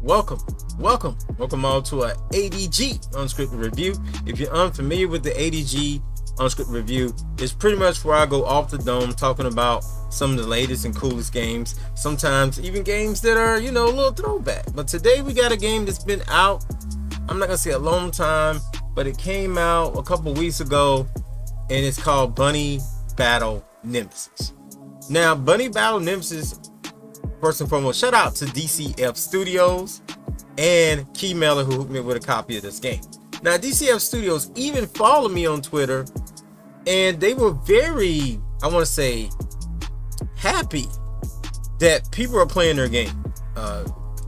Welcome all to a ADG Unscripted Review. If you're unfamiliar with the ADG Unscripted Review, it's pretty much where I go off the dome talking about some of the latest and coolest games, sometimes even games that are, a little throwback. But today we got a game that's been out, I'm not gonna say a long time, but it came out a couple weeks ago, and it's called Bunny Battle Nemesis. Now, Bunny Battle Nemesis, first and foremost, shout out to DCF Studios and Key Mailer who hooked me with a copy of this game. Now, DCF Studios even followed me on Twitter, and they were very, I want to say, happy that people are playing their game.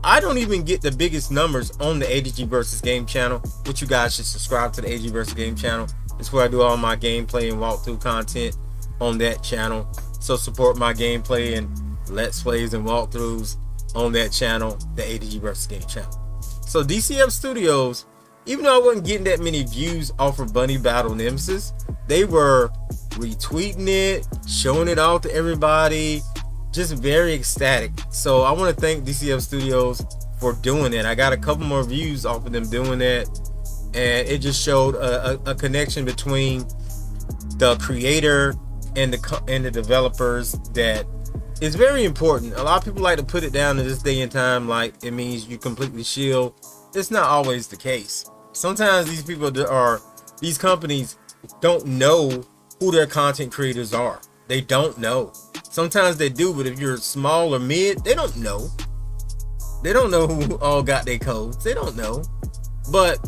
I don't even get the biggest numbers on the ADG versus Game channel, which you guys should subscribe to the ADG versus Game channel. It's where I do all my gameplay and walkthrough content on that channel. So support my gameplay and let's plays and walkthroughs on that channel, the ADG versus Game channel. So DCF Studios, even though I wasn't getting that many views off of Bunny Battle Nemesis, they were retweeting it, showing it off to everybody, just very ecstatic. So I want to thank DCF Studios for doing that. I got a couple more views off of them doing that, and it just showed a connection between the creator and the developers that is very important. A lot of people like to put it down to this day and time like it means you completely shill. It's not always the case. Sometimes these companies don't know who their content creators are. They don't know. Sometimes they do, but if you're small or mid, they don't know. They don't know who all got their codes. They don't know. But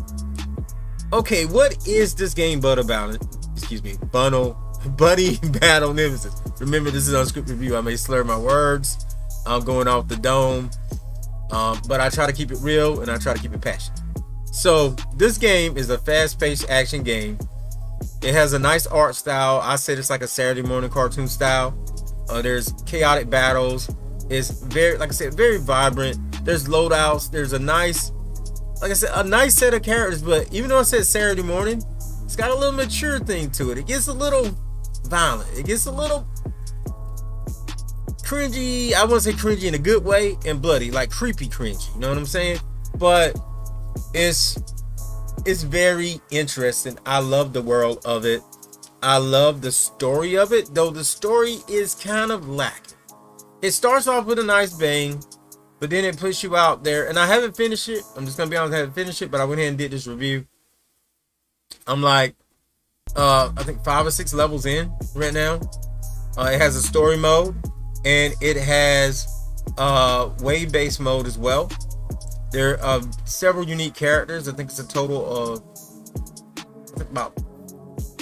okay, what is this game but about it? Excuse me, Bunny Battle Nemesis. Remember, this is an unscripted review. I may slur my words. I'm going off the dome, but I try to keep it real and I try to keep it passionate. So this game is a fast-paced action game. It has a nice art style. I said it's like a Saturday morning cartoon style. There's chaotic battles. It's very, like I said, very vibrant. There's loadouts. There's a nice set of characters. But even though I said Saturday morning, it's got a little mature thing to it. It gets a little violent. It gets a little cringy. I wouldn't say cringy in a good way, and bloody, like creepy cringy. You know what I'm saying? But it's very interesting. I love the world of it. I love the story of it, though the story is kind of lacking. It starts off with a nice bang, but then it puts you out there, and I haven't finished it. I'm just gonna be honest, I haven't finished it, but I went ahead and did this review. I'm like, I think 5 or 6 levels in right now. It has a story mode, and it has wave-based mode as well. There are several unique characters. I think it's a total of about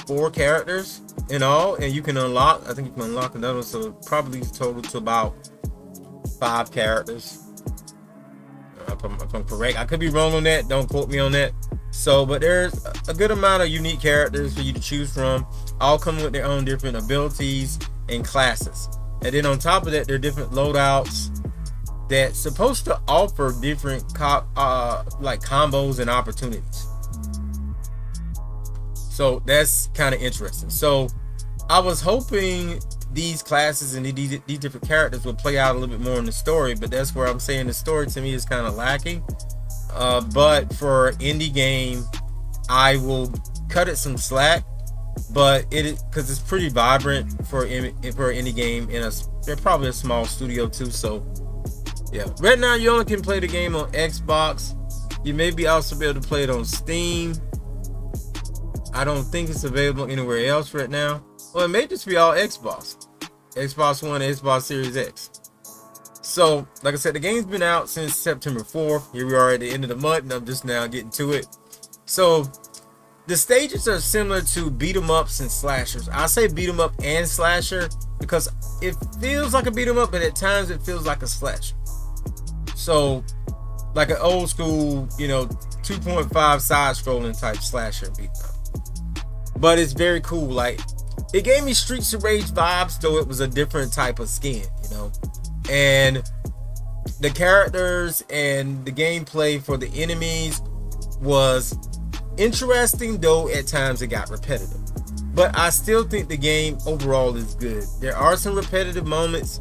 4 characters in all, and you can unlock, I think you can unlock another one, so probably total to about 5 characters. If I'm correct. I could be wrong on that. Don't quote me on that. So, but there's a good amount of unique characters for you to choose from, all coming with their own different abilities and classes. And then on top of that, there are different loadouts that's supposed to offer different like combos and opportunities. So that's kind of interesting. So I was hoping these classes and these different characters would play out a little bit more in the story, but that's where I'm saying the story to me is kind of lacking. But for indie game, I will cut it some slack. But because it's pretty vibrant for an indie game, and they're probably a small studio too. So yeah, right now you only can play the game on Xbox. You may be also be able to play it on Steam. I don't think it's available anywhere else right now. Well, it may just be all Xbox One, Xbox Series X. So, like I said, the game's been out since September 4th. Here we are at the end of the month, and I'm just now getting to it. So, the stages are similar to beat 'em ups and slashers. I say beat 'em up and slasher because it feels like a beat 'em up, but at times it feels like a slasher. So, like an old school, 2.5 side-scrolling type slasher beat 'em up. But it's very cool. Like, it gave me Streets of Rage vibes, though it was a different type of skin, And the characters and the gameplay for the enemies was interesting, though at times it got repetitive. But I still think the game overall is good. There are some repetitive moments.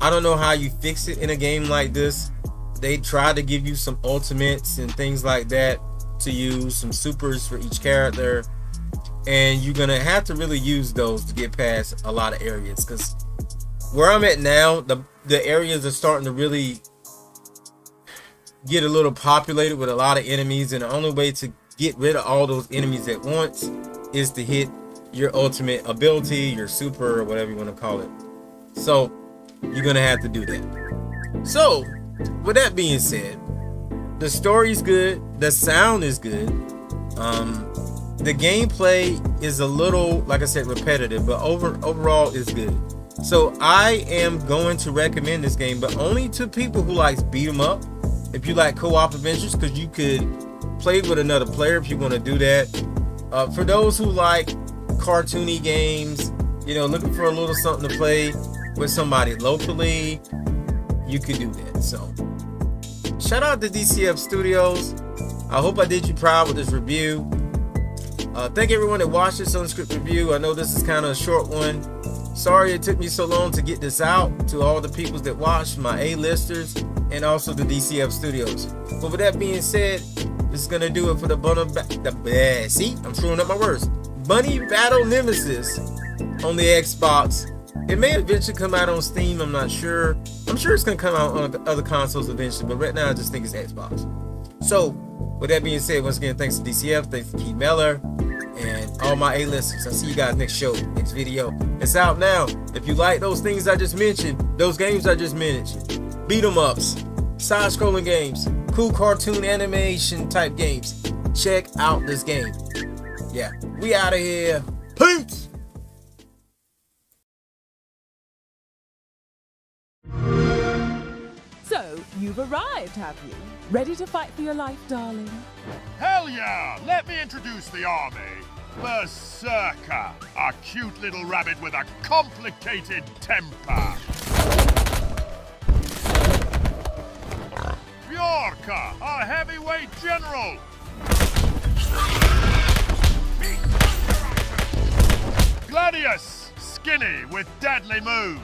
I don't know how you fix it in a game like this. they try to give you some ultimates and things like that to use, some supers for each character, and you're gonna have to really use those to get past a lot of areas. Because where I'm at now, the areas are starting to really get a little populated with a lot of enemies, and the only way to get rid of all those enemies at once is to hit your ultimate ability, your super, or whatever you want to call it. So you're gonna have to do that. So with that being said, the story's good, the sound is good, the gameplay is a little, like I said, repetitive, but overall is good. So I am going to recommend this game, but only to people who likes beat 'em up. If you like co-op adventures, because you could play with another player if you want to do that. For those who like cartoony games, you know, looking for a little something to play with somebody locally, you could do that. So shout out to DCF Studios. I hope I did you proud with this review. Thank everyone that watched this unscripted review. I know this is kind of a short one. Sorry it took me so long to get this out to all the people that watched, my A-listers, and also the DCF Studios. But with that being said, this is gonna do it for the I'm screwing up my words. Bunny Battle Nemesis on the Xbox. It may eventually come out on Steam, I'm not sure. I'm sure it's gonna come out on other consoles eventually, but right now I just think it's Xbox. So with that being said, once again, thanks to DCF, thanks to Keith Meller, and all my A-listers. I'll see you guys next show, next video. It's out now. If you like those things I just mentioned, those games I just mentioned, beat 'em ups, side-scrolling games, cool cartoon animation type games, check out this game. Yeah, we out of here. Peace. So, you've arrived, have you? Ready to fight for your life, darling? Hell yeah! Let me introduce the army. Berserker, a cute little rabbit with a complicated temper. Bjorka, a heavyweight general. Gladius, skinny with deadly moves.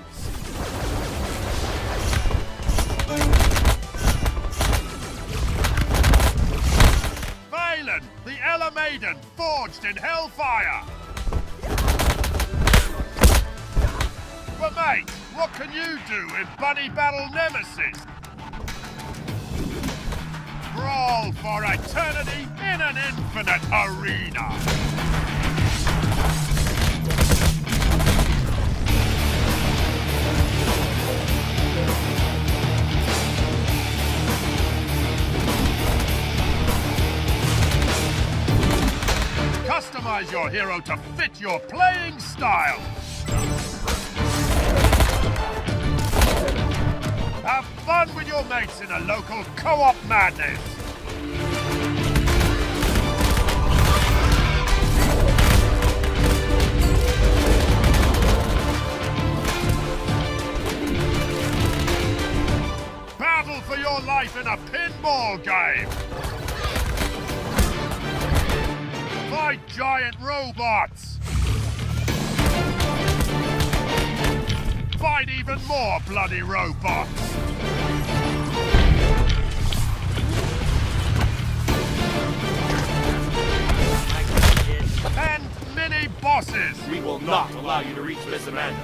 Valen, the Ella Maiden, forged in hellfire. But mate, what can you do in Bunny Battle Nemesis? Brawl for eternity in an infinite arena. Customize your hero to fit your playing style. Have fun with your mates in a local co-op madness. Battle for your life in a pinball game. Fight giant robots! Fight even more bloody robots! And mini bosses! We will not allow you to reach Miss Amanda.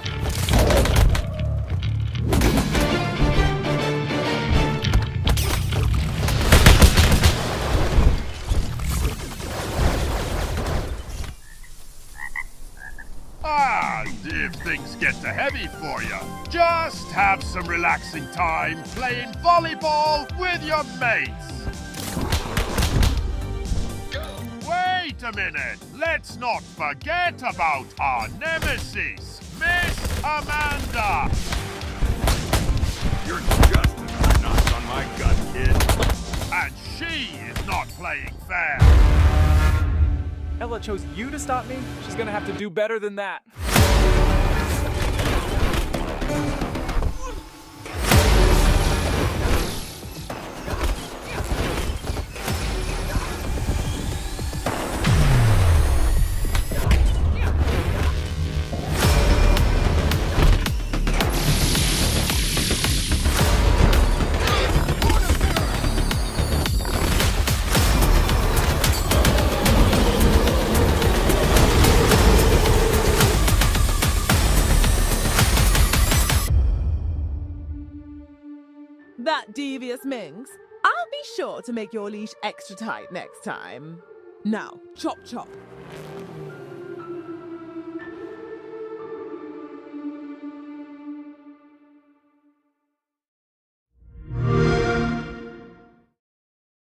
If things get too heavy for you, just have some relaxing time playing volleyball with your mates. Wait a minute, let's not forget about our nemesis, Miss Amanda. You're just a notch on my gut, kid. And she is not playing fair. Ella chose you to stop me? She's gonna have to do better than that. devious minx. I'll be sure to make your leash extra tight next time. Now, chop chop.